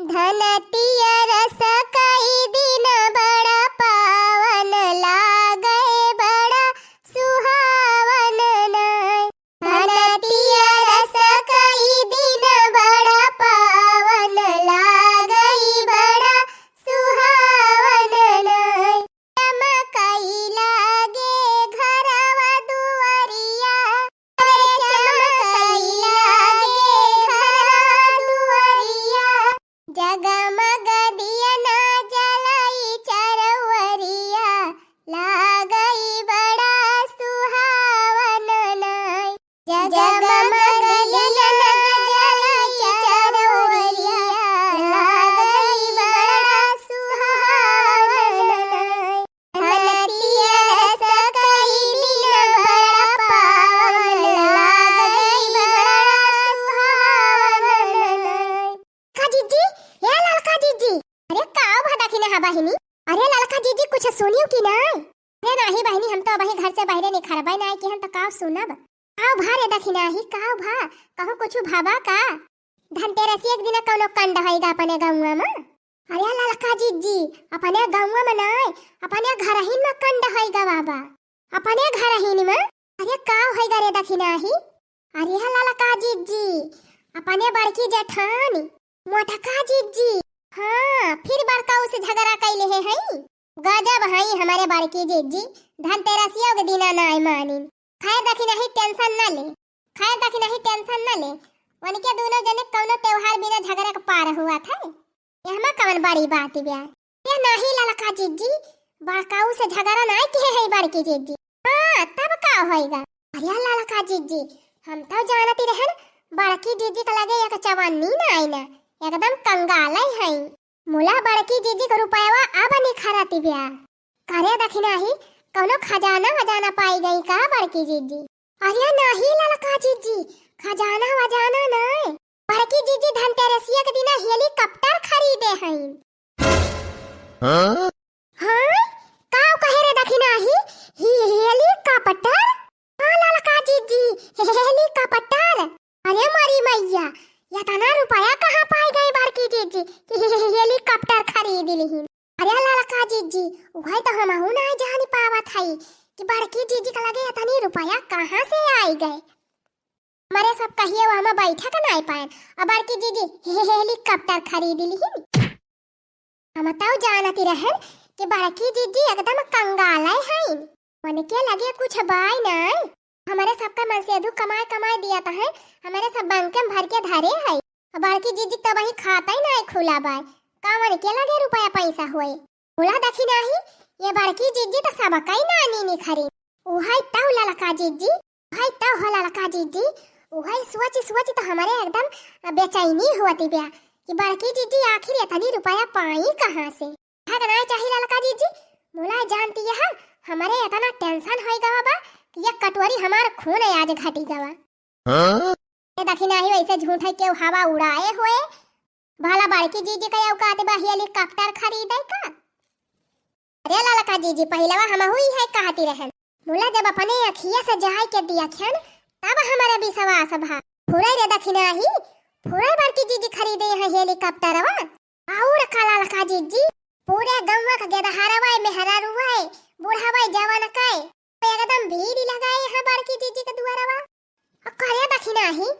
धनतिया रस कई दिन बड़ा पावन लागे बड़ा सुहावन नाय। धनतिया रस कई दिन बड़ा पावन लागे बड़ा सुहावन नाय। चमकई लागे घरवा दुआरिया, चमकई लागे घरवा दुआरिया, जगमग दिया ना जलाई चरवरिया, लागई बड़ा सुहावन नाय। जगमग दिया ना जलाई चरवरिया, लागई बड़ा सुहावन नाय। धनतिया रस कई दिन बड़ा पावन लागई बड़ा सुहावन नाय। काजीजी, ये ललका जीजी, अरे का भदा की नहा बहिनी। अरे ललका जीजी कुछ सुनियो कि ना? अरे नाही बहिनी, हम तो अबही घर से बाहरे नहीं खरबै ना कि हम तो का सुनब। काव भारे दखी नाही, काव भा कहू कुछ भाबा का? धनतेरस एक दिन कौनो कंड होइगा अपने गांव में। अरे ललका जीजी, अपने गांव में नहीं, अपने घर ही में कंड होइगा बाबा, अपने घर ही में। अरे काव होइगा रे दखी नाही। अरे ललका जीजी, अपने बड़की जेठानी मोटका जीजी, हाँ फिर बड़का उसे झगड़ा कैले हैं। गजब है हमारे बड़की जीजी, धनतेरसिया के दिन ना मानी। खैर दखी नहीं टेंशन न ले, खैर दखी नहीं टेंशन न ले। उनके दोनों जने कौनो त्योहार बिना झगड़ा के पार हुआ था। यहमा कवन बड़ी बात ब्या। ये नहीं ललका जीजी, बड़काऊ से झगड़ा नहीं किए है बड़की जीजी। हाँ तब का होएगा। अरे ललका जीजी, हम तो जानती रहन बड़की जीजी का लगे एक चवन्नी ना आई ना, एकदम कंगाल है। मुला बड़की जीजी को रुपयावा अब नहीं खराती ब्या। करे दखी नहीं कौनो खजाना वजाना पाई गई का बड़की जीजी? अरे नहीं ललका जीजी, खजाना वजाना नहीं। बड़की जीजी धनतेरसिया के दिन हेलीकॉप्टर खरीदे हैं। हाँ? काव कहे रे दखी नहीं हेलीकॉप्टर? हाँ ललका जीजी, हेलीकॉप्टर। अरे मरी मैया, इतना रुपया कहाँ पाई गई बड़की जीजी कि हेलीकॉप्टर खरीद ली? अरे ललका जीजी, वही तो हम ना जान पावत हई कि बड़की जीजी का लगे इतनी रुपया कहाँ से आई गए। हमारे सब कहिए वो हम बैठा का नहीं पाए, अब बड़की जीजी हेलीकॉप्टर खरीद ली। हम तो जानती रहे कि बड़की जीजी एकदम कंगाल है। उनके लगे कुछ बाई नहीं। हमारे सबका मन से कमाए कमाए दिया था है, हमारे सब बैंक में भर के धरे है। बड़की जीजी तो वही खाता ही नहीं खुला बाय, कावन के लगे रुपया पैसा हुए। बोला दखी नहीं, ये बड़की जीजी तो सब कई नानी नहीं खरीद। उहाई ताऊ ललका जीजी, उहाई ताऊ हो ललका जीजी, उहाई सोच तो हमारे एकदम बेचैनी होती ब्या कि बड़की जीजी आखिर इतनी रुपया पाई कहाँ से। भागना चाहिए ललका जीजी, बोला जानती है हमारे इतना टेंशन होएगा बाबा कि ये कटोरी हमारा खून आज घटी गवा। दखी नहीं वैसे झूठे के हवा उड़ाए हुए भला बड़की जीजी का औकात बा हेलीकॉप्टर खरीदे का? अरे ललका जीजी पहलवा हम हुई है कहती रहन, बोला जब अपने अखिया से जाय के दिया खन तब हमारा विश्वास भा। फुरे रे दखी नहीं, फुरे बड़की जीजी खरीदे है हेलीकॉप्टरवा। और का ललका जीजी, पूरे गांव का गेदहारवा मेहरारुवा बूढ़ावा जवान का एकदम भीड़ लगाए है बड़की जीजी के दुआरवा। करे दखी नहीं,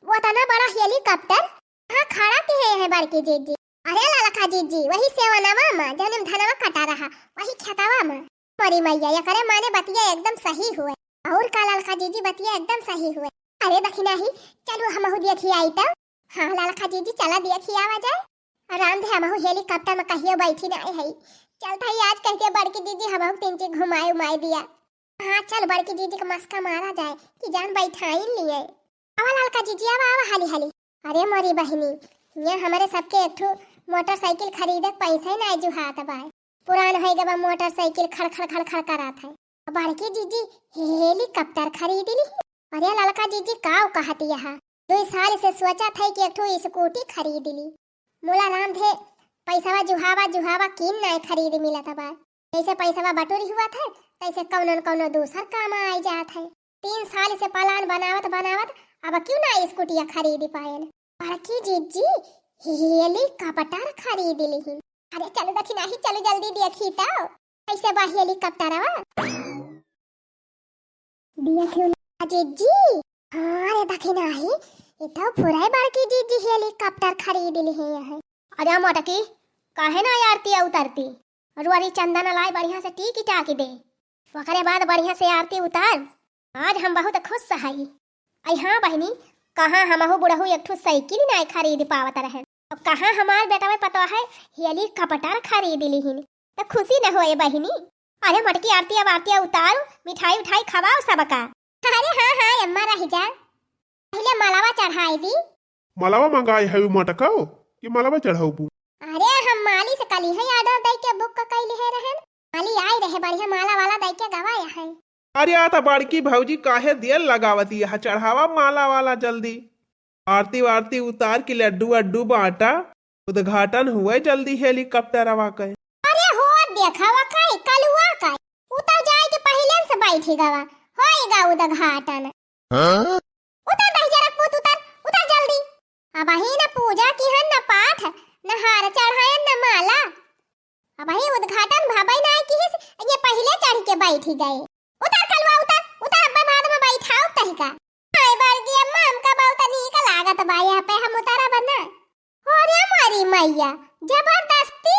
वो तना बड़ा हेलीकॉप्टर हाँ खड़ा के है बड़की जीजी। अरे ललका जीजी, वही सेवनवा में जन्म धनवा कटा रहा वही खेतवा में। मरी मैया ये करे माने बतिया एकदम सही हुए। और का ललका जीजी बतिया एकदम सही हुए। अरे दखी नहीं, चलो हम देखी आई तो। हाँ ललका जीजी चला देखी आवा जाए, आराम से हम हेलीकॉप्टर में कहियो बैठी नहीं है। चलता ही आज कहते बड़की जीजी हम तीन चीज घुमाए उमाए दिया। हाँ चल बड़की जीजी का मस्का मारा जाए कि जान बैठा ही लिए। आवा ललका जीजी आवा हाली हाली। अरे मोरी बहिनी, ये हमारे सबके एक मोटरसाइकिल खरीदे पैसा ही नहीं जुहात बा। पुरान हो गया मोटरसाइकिल खड़ खड़ खड़ खड़ करात है। बड़की जीजी हेलीकॉप्टर खरीद ली। अरे ललका जीजी काव कहती है, 2 साल से सोचा था कि एक स्कूटी खरीद ली। मोला राम थे पैसा जुहावा किन नहीं खरीद मिला था बा। जैसे पैसा बटोरी हुआ था तैसे कौनो दूसर काम आई जात है। 3 साल से प्लान बनावत अब क्यों ना स्कूटिया खरीद पाए। बड़की जीजी हेलीकॉप्टर खरीद ली। अरे चलो दखी नाही, चलो जल्दी देखी तो कैसे बा हेलीकॉप्टरवा। देखियो जीजी, हाँ रे दखी नाही, ये तो पूरा बड़की जीजी हेलीकॉप्टर खरीद ली है यहाँ। अरे मोटकी काहे ना आरती उतरती, रुआरी चंदन लाई बढ़िया से टीकी टाकी दे, ओकरे बाद बढ़िया से आरती उतार। आज हम बहुत खुश हई। आई हाँ बहनी, कहाँ हमहु बुढ़ऊ एक ठो साइकिल नहीं खरीद पावत रहे, अब कहाँ हमार बेटा में पता है हेलीकॉप्टर खरीद लीहिन, तो खुशी न होए बहनी। अरे मटकी आरती अब आरती उतारो, मिठाई उठाई खवाओ सबका। अरे हाँ हाँ अम्मा रह जा, पहले मलावा चढ़ाई दी। मलावा मंगाई है मटकाओ कि मलावा चढ़ाऊ? अरे हम माली से कली है ऑर्डर दई के बुक कैली है रहन, माली आई रहे बढ़िया माला वाला दई के गवाया है। अरे आता बड़की भौजी काहे देर लगावती है, चढ़ावा माला वाला जल्दी। आरती वारती उतार के लड्डू अड्डू बांटा, उद्घाटन हुए जल्दी हेलीकॉप्टर आवा के। अरे हो देखावा काई कलुआ काई, उतर जाए के पहले से बैठी गवा होएगा उद्घाटन। हां उतर दही जरा पुत, उतर उतर जल्दी। अब ही न पूजा की हन न पाठ न हार चढ़ायन न माला, अब ही उद्घाटन भाई ना की ये पहले चढ़ के बैठी गए। उतर कलवा उतर उतर, अब्बा बाद में बैठाओ तही का। हाय बड़गी अम्मा हमका बहुत नीक लागत बा यहाँ पे, हम उतारा बना। अरे मारी मैया जबरदस्ती,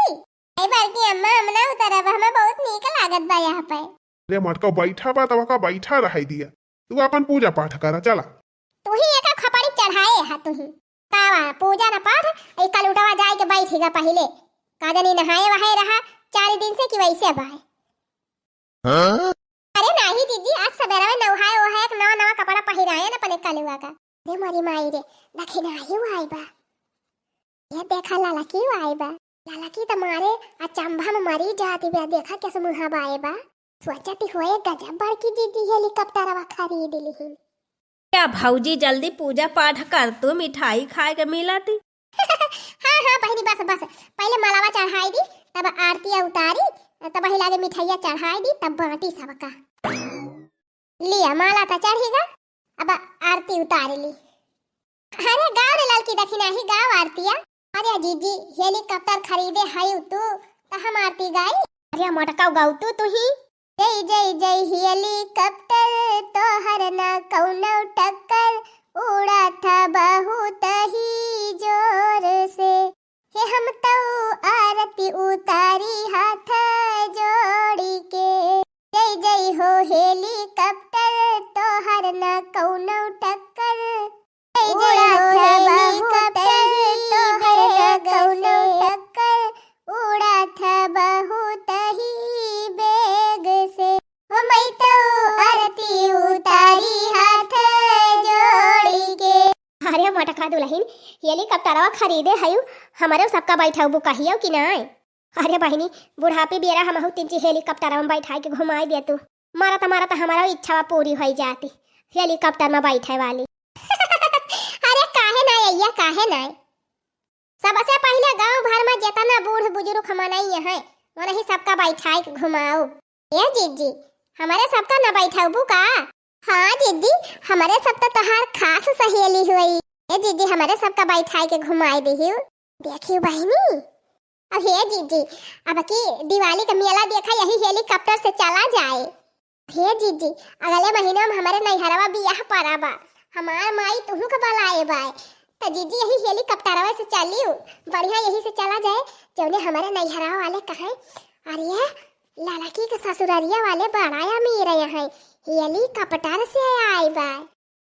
हाय बड़गी अम्मा हम ना उतारा बा, हमें बहुत नीक लागत बा यहाँ पे। अरे मटका बैठा बा तब का बैठा रह दिया, तू अपन पूजा पाठ करा चला। तू ही एक खपड़ी चढ़ाए है, तू ही कावा पूजा न पाठ ए कल उठवा जाए के बैठेगा पहले, काजनी नहाए वहाए रहा 4 दिन से कि वैसे बाय। हां अरे नहीं जीजी, आज सवेरा में नहाए ओहाए एक नवा नवा कपड़ा पहिराए न पने कलुआ का। रे मारी माई रे देखी नाही आई बा, ये देखा लाला की आई बा, लाला की त मारे अचंभा में मरी जाती बा, देखा कैसे मुहा बाए बा। सोचती होए गजब बड़की जीजी हेलीकॉप्टरवा खरीद ली। क्या भौजी जल्दी पूजा पाठ कर, तू मिठाई खाए के मिलती। हाँ हाँ बहनी बस बस, पहले मलावा चढ़ाई दी, तब आरती उतारी, तब ही लागे मिठाइया चढ़ाई दी, तब बांटी सबका। लिया माला तो चढ़ेगा, अब आरती उतार ली। अरे गाँव रे लड़की देखी नहीं गाँव आरतिया। अरे जीजी हेलीकॉप्टर खरीदे हई तो हम आरती गाई। अरे मटका गाऊ तू ही, जय जय जय हेलीकॉप्टर तोहर ना कौनो टक्कर, उड़ा था बहुत ही जोर से, हे हम तो आरती उतारी हाथ जोड़ी के, जय जय हो हेलीकॉप्टर तोहर ना कौनो टक्कर, जय जय हो हेलीकॉप्टर तोहर ना कौनो टक्कर, उड़ा था बहुत ही बेग से, मैं तो आरती उतारी हाथ जोड़ी के। अरे मटका दुल्हन हेलीकॉप्टरवा खरीदे हयू, हमारे सबका बैठाऊ कहियो कि नहीं। अरे बहनी बुढ़ापे बेरा हम तीन हेलीकॉप्टरवा में बैठा के घुमाई दे, तू मारा तो हमारा इच्छा पूरी हो जाती हेलीकॉप्टर में बैठे वाली। अरे काहे ना अय्या काहे ना, सबसे पहले गांव भर में जितना बूढ़ बुजुर्ग मनाई है वही सबका बैठाई के घुमाओ। ये जीजी हमारे सबका न बैठाऊ का। हाँ जीजी हमारे सब तो तोहार खास सहेली हुई, ये जीजी हमारे सबका बैठाई के घुमाई दी। देखियो बहनी, अब हे जीजी अब की दिवाली का मेला देखा यही हेलीकॉप्टर से चला जाए। हे जीजी अगले महीने में हमारे नैहरवा बियाह पड़ा बा, हमार माई तुहू का बुलाए बा, तो जीजी यही हेलीकॉप्टरवा से चलियो, बढ़िया यही से चला जाए जौने हमारे नैहरवा वाले कहे। अरे लाला की के ससुरारिया वाले बड़ाया मेरे यहाँ हेलीकॉप्टर से आए बा।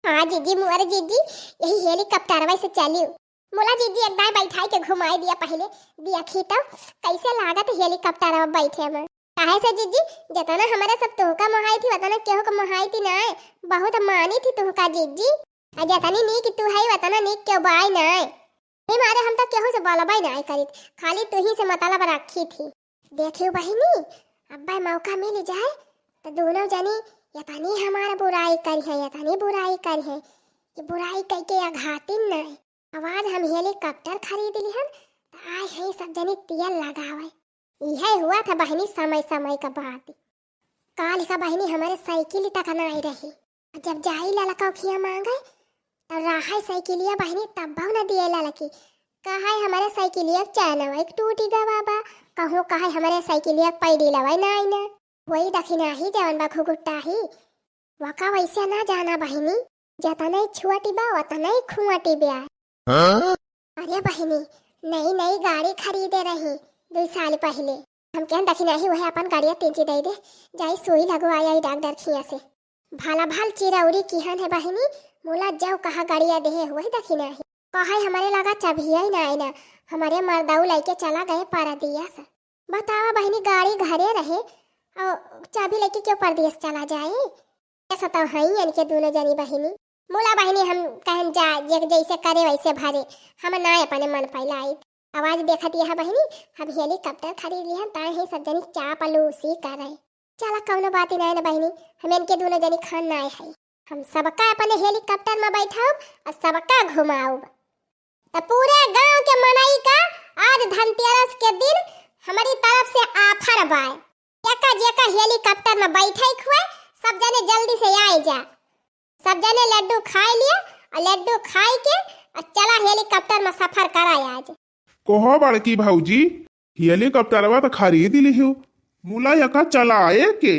हाँ जीजी मुअर जीजी यही हेलीकॉप्टरवा से चलियो, मोला जीजी एक दाई बैठाई के घुमाई दिया, पहले देखी तो कैसे लागत हेलीकॉप्टर में बैठे में। काहे से जीजी जितना हमारे सब तुहका मोहाई थी उतना केहू का मोहाई थी ना, बहुत मानी थी तुहका जीजी, जितनी नीक तू है उतना नीक क्यों बाई ना, मारे हम तो केहू से बोलबाई ना करित, खाली तू ही से मतलब रखी थी। देखियो बहिनी अब्बा मौका मिल जाए तो दोनों जनी यतनी हमारा बुराई करी है, यतनी बुराई करी है कि बुराई करके अघातिन नहीं। आवाज हम हेलीकॉप्टर खरीद ली हम तो आए है सब जनी तेल लगावे। यह हुआ था बहनी समय समय का बात। काल का बहनी हमारे साइकिल तक न आई रही, जब जाई लाला का खिया मांगे तब राहाई साइकिलिया बहनी तब न दिए लाला की, कहा हमारे साइकिलिया चाइना एक टूटी गा बाबा कहूँ कहा हमारे साइकिलिया पैडी लवाई ना आई ना वही दखिना ही जवन बा घुगुट्टा ही वका वैसे ना जाना बहिनी जता नहीं छुआटी बा वता नहीं खुआटी ब्या। अरे बहिनी नई नई गाड़ी खरीदे रही 2 साल पहले हम क्या दखिना ही वही अपन गाड़िया तेजी दे दे जाई सुई लगवाई आई डॉक्टर खिया से भाला भाल चिरौरी किहन है बहिनी मोला जाओ कहा गाड़िया दे वही दखिना ही कहा हमारे लगा चाबिया ही ना आई ना हमारे मर्दाऊ लेके चला गए पारा दिया सा बतावा बहिनी गाड़ी घरे रहे और चाबी लेके क्यों परदेश चला जाए ऐसा तो है ही इनके दोनों जनी बहिनी मोला बहिनी हम कहन जा जैसे करे वैसे भरे हम ना अपने मन पहला आई आवाज देखा दिया बहिनी हम हेलीकॉप्टर खरीद लिया ताए ही सब जनी चा पलूसी कर रहे चला कौनो बात ही नहीं ना बहिनी हम इनके दोनों जनी खान ना है हम सबका अपने हेलीकॉप्टर में बैठाओ और सबका घुमाओ तो पूरे गांव के मनाई का आज धनतेरस के दिन हमारी तरफ से ऑफर बाय जेका जेका हेलीकॉप्टर में बैठे हुए सब जने जल्दी से आए जा सब जने लड्डू खाए लिया और लड्डू खाए के और चला हेलीकॉप्टर में सफर कराए आज कहो बड़की भाऊजी हेलीकॉप्टरवा तो खरीद ली हूँ मुला यका चलाए के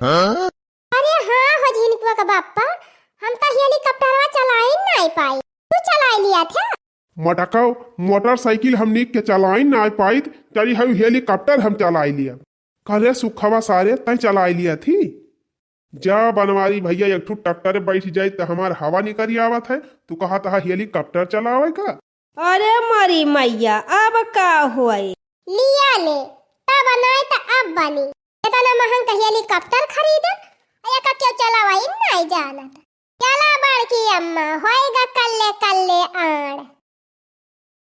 अरे हाँ हो झिनकुआ का बापा हम तो हेलीकॉप्टरवा चलाए नहीं पाई तू चला लिया था मटकाओ मोटरसाइकिल हमनी के चलाई ना पाई तरी हम हेलीकॉप्टर हम चलाई लिया करे सुखवा सारे तय चलाई लिया थी जा बनवारी भैया एक ठू ट्रैक्टर बैठ जाए तो हमार हवा निकली आवत है तू कहा था हेलीकॉप्टर चलावे का। अरे मरी मैया अब का हुआ लिया ले तब बनाए तो अब बनी इतना महंगा का हेलीकॉप्टर खरीदे का क्यों चलावाई नहीं जाना चला बड़की अम्मा होएगा कल्ले कल्ले आड़